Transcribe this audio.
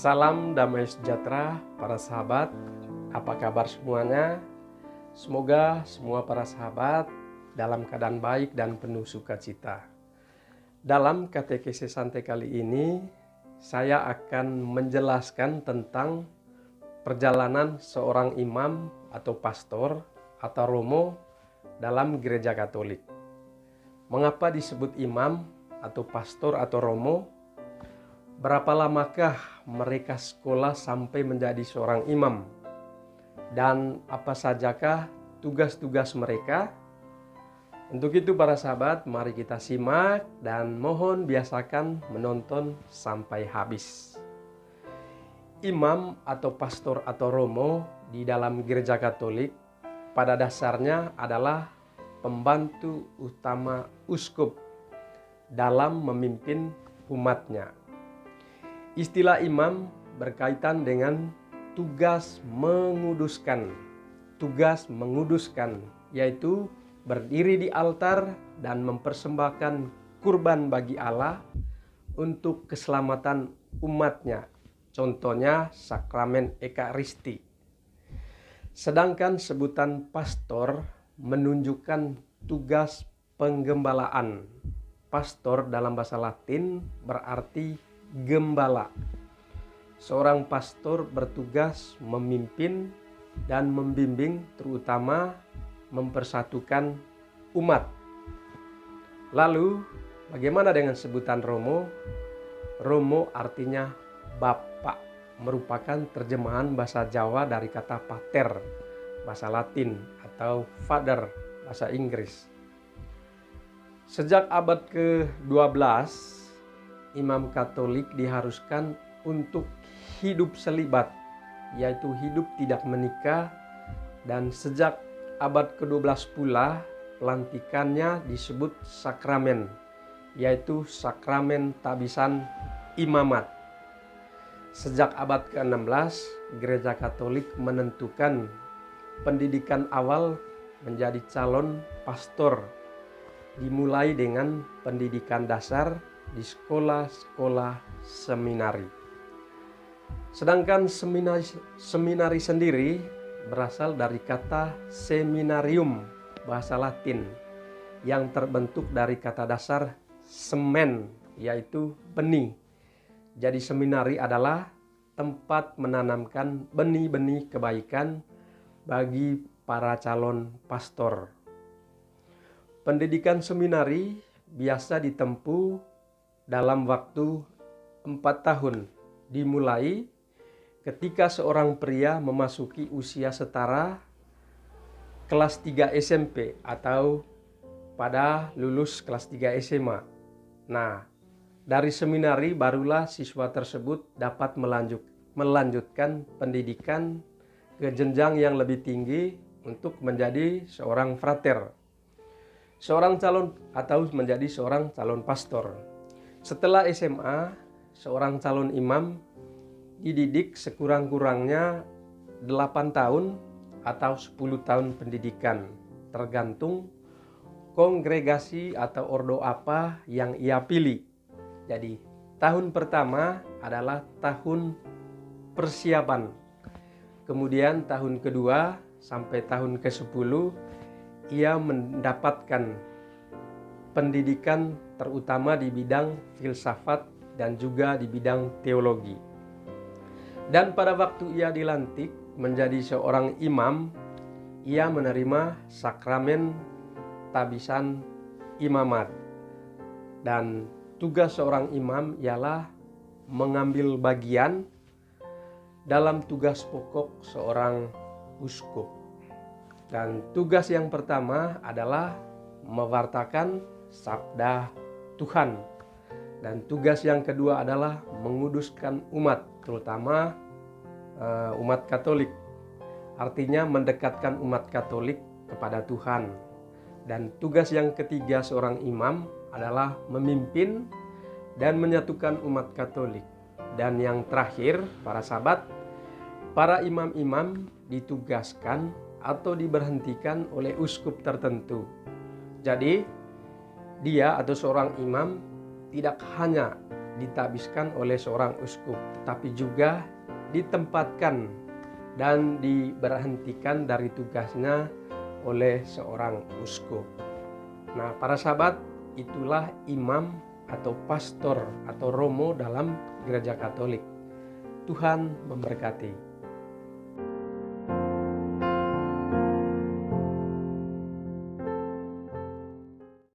Salam damai sejahtera para sahabat, apa kabar semuanya? Semoga semua para sahabat dalam keadaan baik dan penuh sukacita. Dalam katekese santai kali ini, saya akan menjelaskan tentang perjalanan seorang imam atau pastor atau romo dalam gereja Katolik. Mengapa disebut imam atau pastor atau romo? Berapa lamakah mereka sekolah sampai menjadi seorang imam? Dan apa sajakah tugas-tugas mereka? Untuk itu para sahabat, mari kita simak dan mohon biasakan menonton sampai habis. Imam atau pastor atau romo di dalam gereja Katolik pada dasarnya adalah pembantu utama uskup dalam memimpin umatnya. Istilah imam berkaitan dengan tugas menguduskan. Tugas menguduskan yaitu berdiri di altar dan mempersembahkan kurban bagi Allah untuk keselamatan umatnya. Contohnya sakramen Ekaristi. Sedangkan sebutan pastor menunjukkan tugas penggembalaan. Pastor dalam bahasa Latin berarti gembala. Seorang pastor bertugas memimpin dan membimbing, terutama mempersatukan umat. Lalu, bagaimana dengan sebutan romo? Romo artinya bapak, merupakan terjemahan bahasa Jawa dari kata pater, bahasa Latin, atau father, bahasa Inggris. Sejak abad ke-12, imam Katolik diharuskan untuk hidup selibat, yaitu hidup tidak menikah, dan sejak abad ke-12 pula pelantikannya disebut sakramen, yaitu sakramen tabisan imamat. Sejak abad ke-16, gereja Katolik menentukan pendidikan awal menjadi calon pastor, dimulai dengan pendidikan dasar di sekolah-sekolah seminari. Sedangkan seminari sendiri berasal dari kata seminarium, bahasa Latin, yang terbentuk dari kata dasar semen, yaitu benih. Jadi seminari adalah tempat menanamkan benih-benih kebaikan bagi para calon pastor. Pendidikan seminari biasa ditempuh dalam waktu 4 tahun, dimulai ketika seorang pria memasuki usia setara kelas 3 SMP atau pada lulus kelas 3 SMA. Nah, dari seminari barulah siswa tersebut dapat melanjutkan pendidikan ke jenjang yang lebih tinggi untuk menjadi seorang frater, seorang calon atau menjadi seorang calon pastor. Setelah SMA, seorang calon imam dididik sekurang-kurangnya 8 tahun atau 10 tahun pendidikan, tergantung kongregasi atau ordo apa yang ia pilih. Jadi, tahun pertama adalah tahun persiapan. Kemudian tahun kedua sampai tahun ke-10 ia mendapatkan pendidikan terutama di bidang filsafat dan juga di bidang teologi. Dan pada waktu ia dilantik menjadi seorang imam, ia menerima sakramen tabisan imamat. Dan tugas seorang imam ialah mengambil bagian dalam tugas pokok seorang uskup. Dan tugas yang pertama adalah mewartakan sabda Tuhan. Dan tugas yang kedua adalah menguduskan umat, terutama umat Katolik. Artinya mendekatkan umat Katolik kepada Tuhan. Dan tugas yang ketiga seorang imam adalah memimpin dan menyatukan umat Katolik. Dan yang terakhir, para sahabat, para imam-imam ditugaskan atau diberhentikan oleh uskup tertentu. Jadi, dia atau seorang imam tidak hanya ditabiskan oleh seorang uskup, tapi juga ditempatkan dan diberhentikan dari tugasnya oleh seorang uskup. Nah, para sahabat, itulah imam atau pastor atau romo dalam gereja Katolik. Tuhan memberkati.